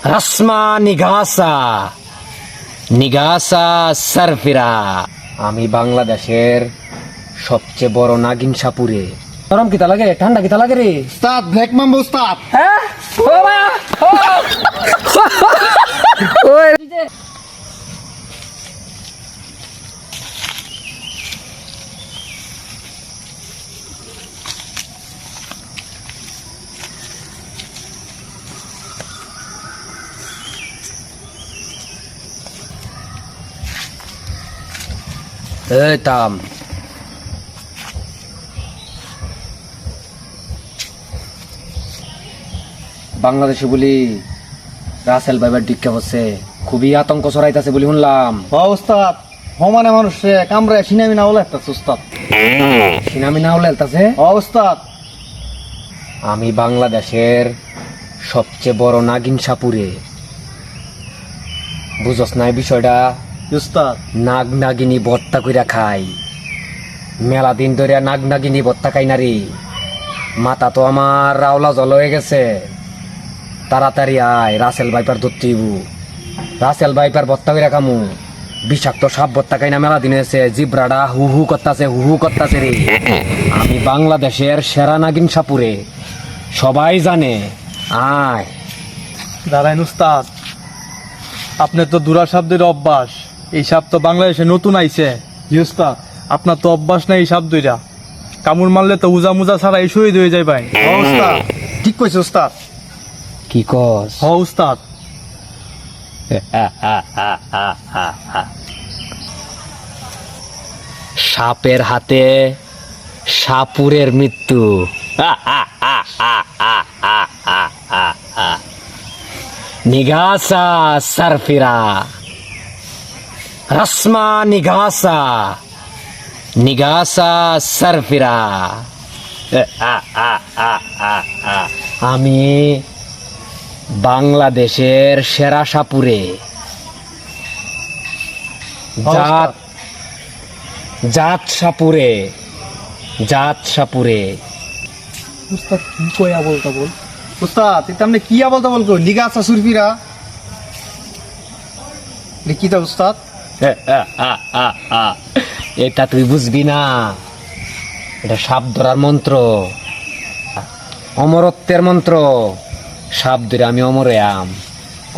রাসমা নিগাসা নিগাসা সারফিরা। আমি বাংলাদেশের সবচেয়ে বড় নাগিন সাপুরে। গরম কিতা লাগে, ঠান্ডা কিতা লাগে রে? উস্তাদ ব্ল্যাক মাম্বো উস্তাদ। হ্যাঁ ও মায়া ওই থাম। বাংলাদেশে বলি রাসেল ভাইবার ডিক্কা বসে খুবই আতঙ্ক ছড়াইতেছে বলি শুনলাম। উস্তাদ সমানে মানুষে কামড়ে সিনামি না বলে একটা উস্তাদ। সিনামি না হলে এলতাছে। উস্তাদ আমি বাংলাদেশের সবচেয়ে বড় নাগিন সাপুরে। বুঝস নাই বিষয়টা? উস্তাদ নাগ নাগিনী ভর্তা কইরা খাই, মেলা দিন ধরে নাগ নাগিনী ভর্তা খাই না রে। মাথা তো আমার রাওলা জল হয়ে গেছে। তাড়াতাড়ি আয়, রাসেল ভাইপার ধরতেইব। রাসেল ভাইপার ভর্তা কইরা খামু। বিষাক্ত সাপ ভর্তা খাই না মেলা দিন হয়েছে। জিব্রাডা হু হু করতাছে, হু হু করতাছে রে। আমি বাংলাদেশের সেরা নাগিন সাপুরে, সবাই জানে। আয় দাঁড়াইন উস্তাদ, আপনার তো দুরা শব্দের অভ্যাস। এই সাপ তো বাংলাদেশে নতুন আইছে। জি উস্তাদ। আপনার তো অভ্যাস নাই এই সাপ দুইটা। কামড় মারলে তো উজা মুজা ছাড়া এই শহীদ হয়ে যায় ভাই। উস্তাদ ঠিক কইছে উস্তাদ। কি কস? উস্তাদ সাপের হাতে সাপুরের মৃত্যু। নিগাসা সারফিরা। রাসমা নিগাসা নিগাসা সারফিরা। আমি বাংলাদেশের সেরা সাপুরে। জাত জাত সাপুরে, জাত সাপুরে। উস্তাদ কি কয়া বলতা বল। উস্তাদ এটা আপনি কি বলতে বলতো লিগাসা সুরফিরা লিখিত উস্তাদ। এটা তুই বুঝবি না। এটা সাপ ধরার মন্ত্র, অমরত্বের মন্ত্র। সাপ ধরে আমি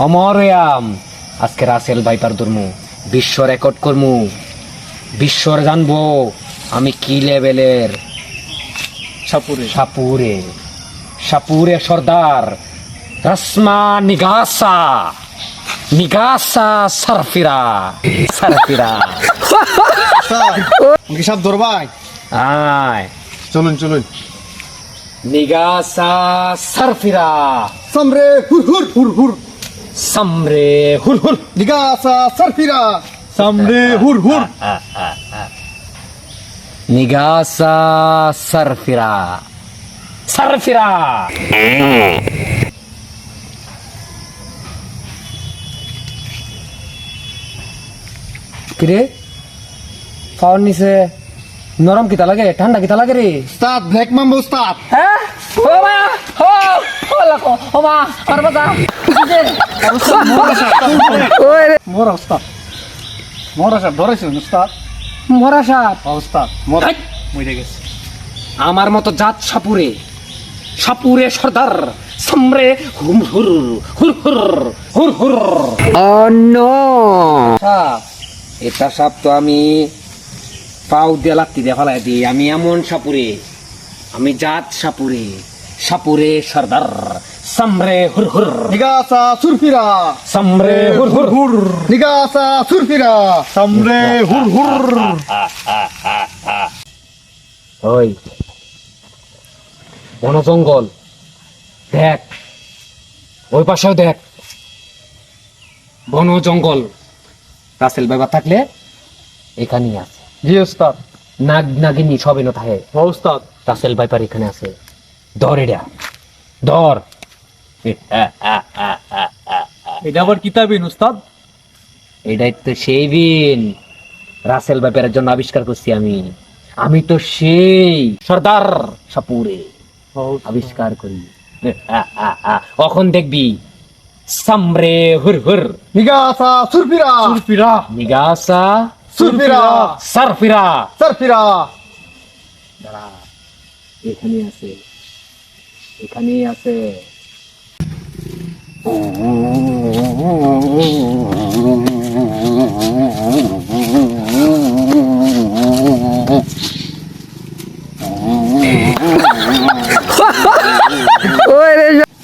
অমর হইয়াম। আজকে রাসেল ভাইপার ধরমু, বিশ্ব রেকর্ড করমু, বিশ্বর জানবো আমি কি লেভেলের সাপুরে সাপুরে। সাপুরে সর্দার। রাসমা নিগাসা নিগাসা সারফিরা সারফিরা। কি সব ধরবাই? আয় চলুন চলুন। নিগাসা সারফিরা। সামরে হুর হুর হুর হুর। সামরে হুর হুর। লিগাসা সারফিরা। সামনে হুর হুর। নিগাসা সারফিরা সারফিরা। কিরে পাওয়ার নিচে নরম কিতা লাগে, ঠান্ডা কিতা লাগে রে? উস্তাদ ব্ল্যাক মাম্বো উস্তাদ। হ্যাঁ ও মায়া ও লাকো ও মা আর বাজা। ওই রে মোরা উস্তাদ মোরা সাহেব ধরেছেন উস্তাদ। মরা সাপ। উস্তাদ মোরা হাই! মরে গেছে। আমার মতো জাত সাপুরে, সাপুরে সর্দার। সামরে হুম হুর হুর হুর হুর হুর। সাপ, এটা সাপ তো আমি পাও দিয়ে লাত্তি দিয়ে ফেলাই দিই। আমি এমন সাপুরে, আমি জাত সাপুরে, সাপুরে সর্দার। সামরে হুর হুর লিগাসা সুরফিরা। সামরে হুর হুর হুর। লিগাসা সুরফিরা। সামনে হুর হুর। ওই বন জঙ্গল দেখ, ওই পাশেও দেখ বন জঙ্গল। রাসেল বাবা থাকলে এখানেই আছে। জি উস্তাদ। নাগ নাগিনী সবে না থাকে। উস্তাদ রাসেল ভাইপার এখানে আছে। ধর এটা ধর। এটা আবার কিতাবিন উস্তাদ। এটাই তো সেই দিন রাসেল ভাইপারের জন্য আবিষ্কার করছি আমি। আমি তো সেই সর্দার সাপুরে আবিষ্কার করি। এখন দেখবি সামরে হুর হুর নিগাসা সুরফিরা সুরফিরা নিগাসা সুরফিরা সারফিরা সারফিরা দাঁড়া, এখানে আছে, এখানে আছে।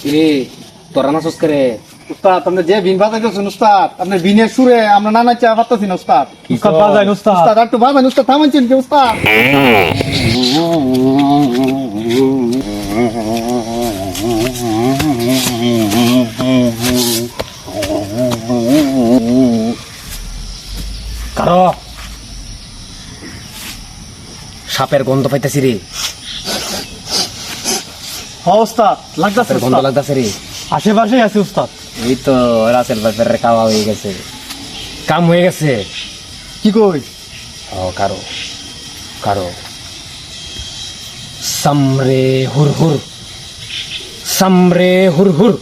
কিরে তোরা নাচস করে? উস্তাদ আপনি যে বিন বাজাইতেছেন উস্তাদ আপনি বিনের সুরে আমরা নানা চা পারতেছি না উস্তাদ উস্তাদ বাজাইন উস্তাদ উস্তাদ একটু বাজান উস্তাদ থামাইছেন কি উস্তাদ কারো সাপের গন্ধ পাইতেছি রে, হ্যাঁ উস্তাদ লাগতাছে সাপের গন্ধ উস্তাদ লাগতেছে রে। আশেপাশেই আছে উস্তাদ এই তো রাসেল ভাইয়ের খাওয়া হয়ে গেছে, কাম হয়ে গেছে। কি কই ও কারো কারো সামরে হুর হুর সামরে হুর হুর।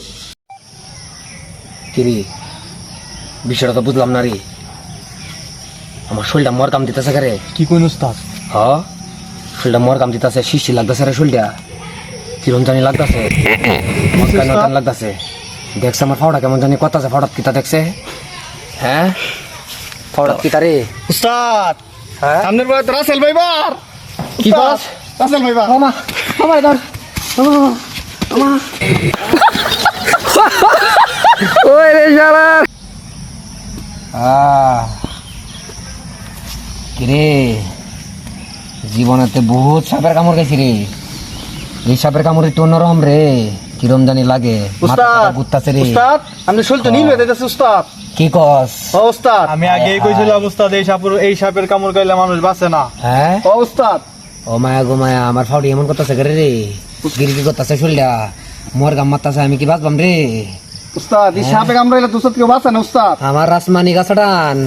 কিরে বিষয়টা তো বুঝলাম না রে, আমার শরীরটা মর কাম দিতেছে রে। কি কইন উস্তাদ হ শরীরটা মর কাম দিতেছে, শিশি লাগতেছে রে শরীরটা, কিরম জানি লাগতেছে, মস্কান লাগতেছে। দেখছে আমার ফাওড়া কেমন জানি কথাছে, ফাওড়াত কিতা দেখছে? হ্যাঁ ফাওড়াত কিতা রে? উস্তাদ হ্যাঁ সামনের বার রাসেল ভাইবার কি কস? রাসেল ভাইবার মামা মামা ধর মামা ওই রে শালা কিরে জীবনেতে বহুত সাপের কামড় খাইছি রে, এই সাপের কামড় একটু অন্যরকম রে, কিরম জানি লাগে, উস্তাদ ঘুরতাছে রে। উস্তাদ আপনি শরীরটা নীল হয়ে যাচ্ছে উস্তাদ কি কস? ও উস্তাদ আমি আগেই কইছিলাম উস্তাদ এই সাপের কামড় খাইলে মানুষ বাঁচে না। হ্যাঁ ও উস্তাদ ও মায়া গো মায়া, আমার ফাউডি এমন করতেছে করে রে, গিরগি করতেছে শরীরটা, মোর গাম মারতাছে, আমি কি বাঁচবাম রে? উস্তাদ এই সাপে কামড়াইলে দুসত কেউ বাঁচে না উস্তাদ আমার রাসমানি গাছাটান,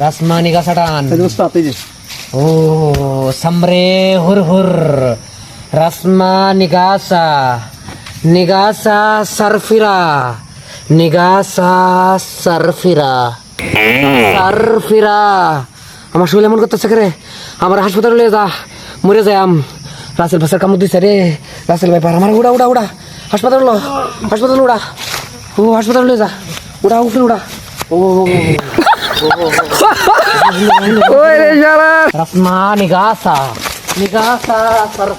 রাসমানি গাছাটান। এই যে উস্তাদ এই যে ও সামরে হুর হুর রাসমা নিগাসা নিগাসা সারফিরা নিগাসা সারফিরা সারফিরা। আমার শরীর এমন করতেছে রে, আমার হাসপাতালে নিয়ে যা, মরে যায় আম। রাসেল ভাষার কামড় দিছে রে, রাসেল ভাই পার আমার উড়া উড়া উড়া, হাসপাতাল লো, হাসপাতাল উড়া, ও হাসপাতাল নিয়ে যা, উড়া উপরে উড়া। ও ওই রে শালা রাসমা নিগাসা নিগাসা সার